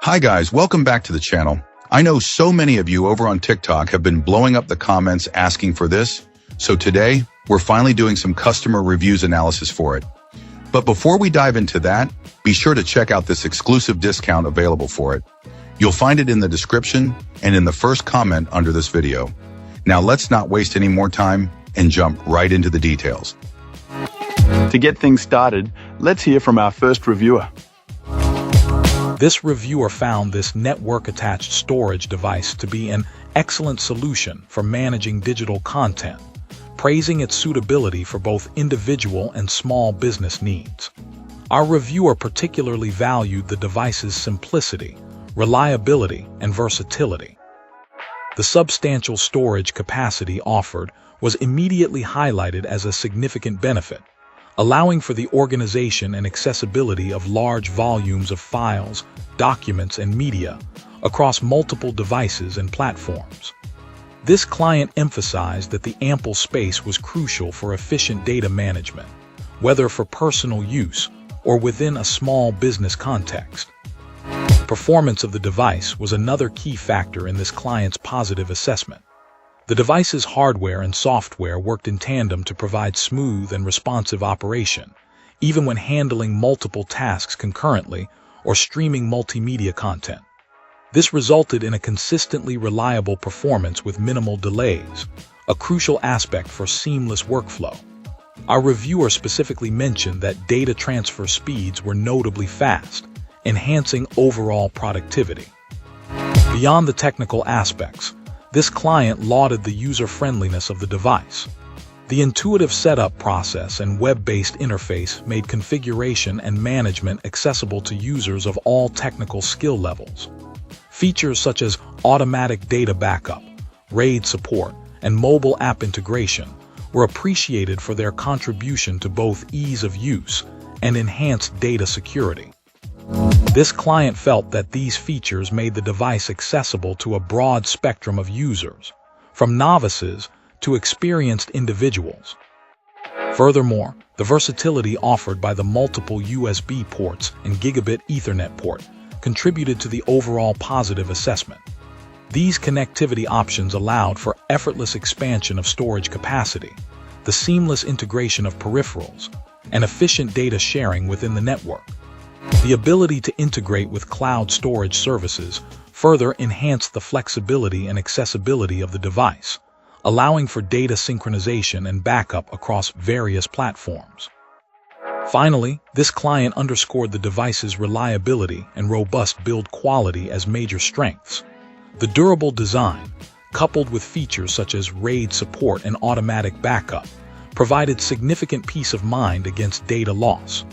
Hi guys, welcome back to the channel. I know so many of you over on TikTok have been blowing up the comments asking for this, so today we're finally doing some customer reviews analysis for it. But before we dive into that, be sure to check out this exclusive discount available for it. You'll find it in the description and in the first comment under this video. Now let's not waste any more time and jump right into the details. To get things started, let's hear from our first reviewer. This reviewer found this network-attached storage device to be an excellent solution for managing digital content, praising its suitability for both individual and small business needs. Our reviewer particularly valued the device's simplicity, reliability, and versatility. The substantial storage capacity offered was immediately highlighted as a significant benefit, allowing for the organization and accessibility of large volumes of files, documents, and media across multiple devices and platforms. This client emphasized that the ample space was crucial for efficient data management, whether for personal use or within a small business context. Performance of the device was another key factor in this client's positive assessment. The device's hardware and software worked in tandem to provide smooth and responsive operation, even when handling multiple tasks concurrently or streaming multimedia content. This resulted in a consistently reliable performance with minimal delays, a crucial aspect for seamless workflow. Our reviewer specifically mentioned that data transfer speeds were notably fast, enhancing overall productivity. Beyond the technical aspects, this client lauded the user-friendliness of the device. The intuitive setup process and web-based interface made configuration and management accessible to users of all technical skill levels. Features such as automatic data backup, RAID support, and mobile app integration were appreciated for their contribution to both ease of use and enhanced data security. This client felt that these features made the device accessible to a broad spectrum of users, from novices to experienced individuals. Furthermore, the versatility offered by the multiple USB ports and gigabit Ethernet port contributed to the overall positive assessment. These connectivity options allowed for effortless expansion of storage capacity, the seamless integration of peripherals, and efficient data sharing within the network. The ability to integrate with cloud storage services further enhanced the flexibility and accessibility of the device, allowing for data synchronization and backup across various platforms. Finally, this client underscored the device's reliability and robust build quality as major strengths. The durable design, coupled with features such as RAID support and automatic backup, provided significant peace of mind against data loss.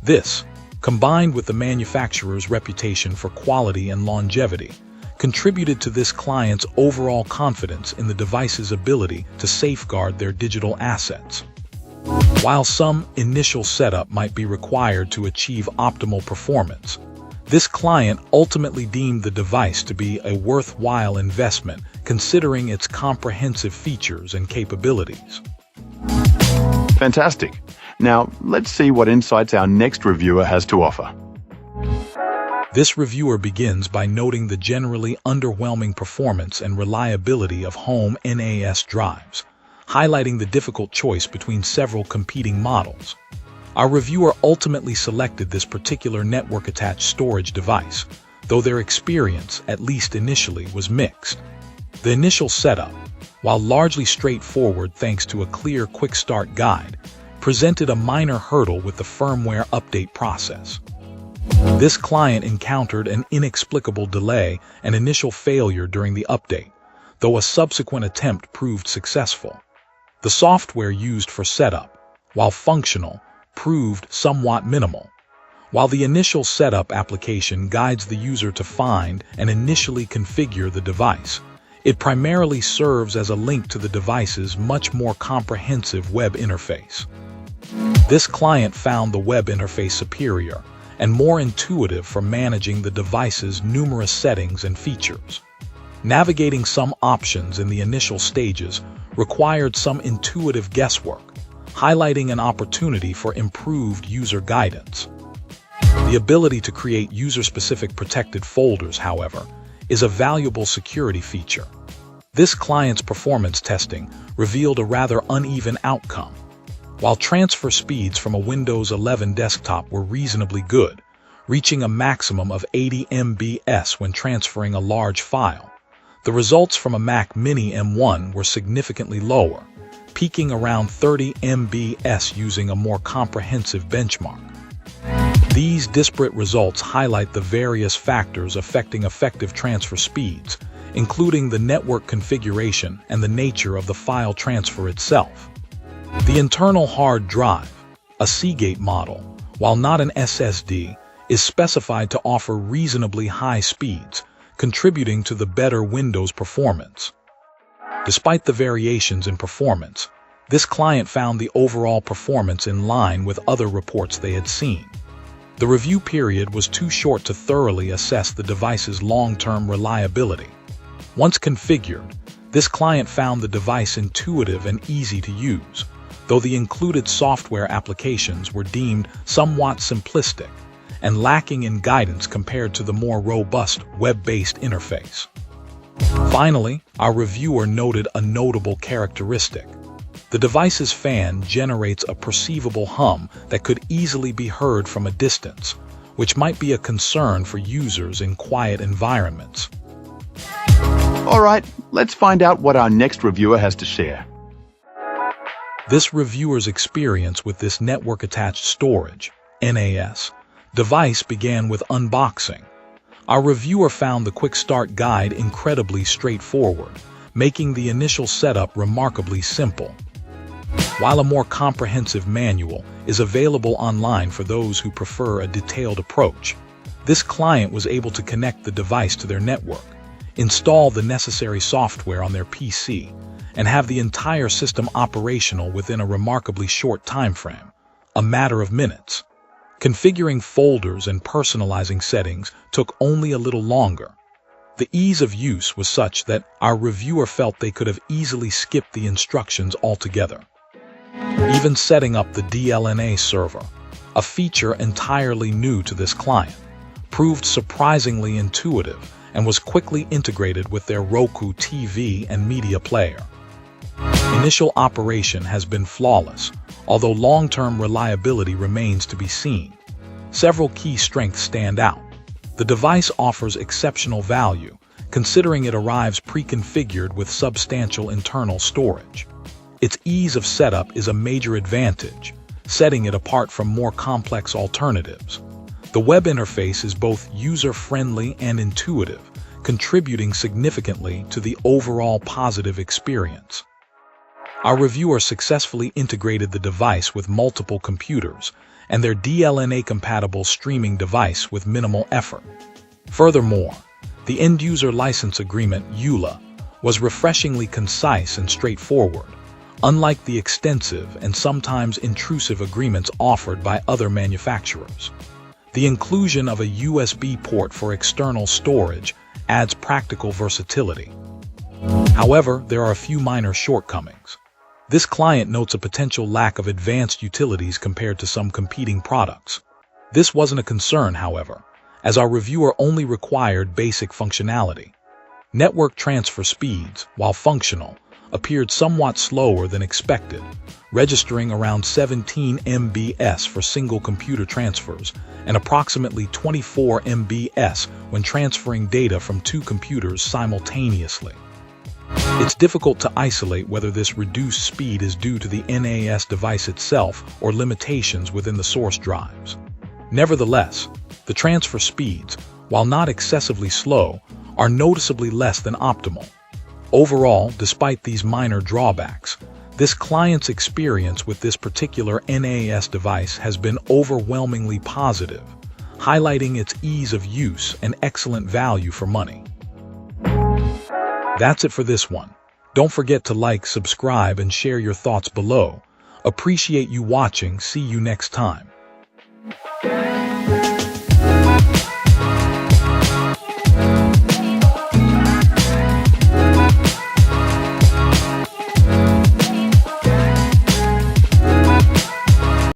This, combined with the manufacturer's reputation for quality and longevity, contributed to this client's overall confidence in the device's ability to safeguard their digital assets. While some initial setup might be required to achieve optimal performance, this client ultimately deemed the device to be a worthwhile investment considering its comprehensive features and capabilities. Fantastic. Now, let's see what insights our next reviewer has to offer. This reviewer begins by noting the generally underwhelming performance and reliability of home NAS drives, highlighting the difficult choice between several competing models. Our reviewer ultimately selected this particular network-attached storage device, though their experience, at least initially, was mixed. The initial setup, while largely straightforward thanks to a clear quick start guide, presented a minor hurdle with the firmware update process. This client encountered an inexplicable delay and initial failure during the update, though a subsequent attempt proved successful. The software used for setup, while functional, proved somewhat minimal. While the initial setup application guides the user to find and initially configure the device, it primarily serves as a link to the device's much more comprehensive web interface. This client found the web interface superior and more intuitive for managing the device's numerous settings and features. Navigating some options in the initial stages required some intuitive guesswork, highlighting an opportunity for improved user guidance. The ability to create user-specific protected folders, however, is a valuable security feature. This client's performance testing revealed a rather uneven outcome. While transfer speeds from a Windows 11 desktop were reasonably good, reaching a maximum of 80 MBs when transferring a large file, the results from a Mac Mini M1 were significantly lower, peaking around 30 MBs using a more comprehensive benchmark. These disparate results highlight the various factors affecting effective transfer speeds, including the network configuration and the nature of the file transfer itself. The internal hard drive, a Seagate model, while not an SSD, is specified to offer reasonably high speeds, contributing to the better Windows performance. Despite the variations in performance, this client found the overall performance in line with other reports they had seen. The review period was too short to thoroughly assess the device's long-term reliability. Once configured, this client found the device intuitive and easy to use, though the included software applications were deemed somewhat simplistic and lacking in guidance compared to the more robust web-based interface. Finally, our reviewer noted a notable characteristic. The device's fan generates a perceivable hum that could easily be heard from a distance, which might be a concern for users in quiet environments. All right, let's find out what our next reviewer has to share. This reviewer's experience with this network-attached storage, NAS, device began with unboxing. Our reviewer found the quick start guide incredibly straightforward, making the initial setup remarkably simple. While a more comprehensive manual is available online for those who prefer a detailed approach, this client was able to connect the device to their network, install the necessary software on their PC, and have the entire system operational within a remarkably short time frame, a matter of minutes. Configuring folders and personalizing settings took only a little longer. The ease of use was such that our reviewer felt they could have easily skipped the instructions altogether. Even setting up the DLNA server, a feature entirely new to this client, proved surprisingly intuitive and was quickly integrated with their Roku TV and media player. Initial operation has been flawless, although long-term reliability remains to be seen. Several key strengths stand out. The device offers exceptional value, considering it arrives pre-configured with substantial internal storage. Its ease of setup is a major advantage, setting it apart from more complex alternatives. The web interface is both user-friendly and intuitive, contributing significantly to the overall positive experience. Our reviewer successfully integrated the device with multiple computers and their DLNA-compatible streaming device with minimal effort. Furthermore, the end-user license agreement, EULA, was refreshingly concise and straightforward, unlike the extensive and sometimes intrusive agreements offered by other manufacturers. The inclusion of a USB port for external storage adds practical versatility. However, there are a few minor shortcomings. This client notes a potential lack of advanced utilities compared to some competing products. This wasn't a concern, however, as our reviewer only required basic functionality. Network transfer speeds, while functional, appeared somewhat slower than expected, registering around 17 MBs for single computer transfers and approximately 24 MBs when transferring data from two computers simultaneously. It's difficult to isolate whether this reduced speed is due to the NAS device itself or limitations within the source drives. Nevertheless, the transfer speeds, while not excessively slow, are noticeably less than optimal. Overall, despite these minor drawbacks, this client's experience with this particular NAS device has been overwhelmingly positive, highlighting its ease of use and excellent value for money. That's it for this one. Don't forget to like, subscribe, and share your thoughts below. Appreciate you watching. See you next time.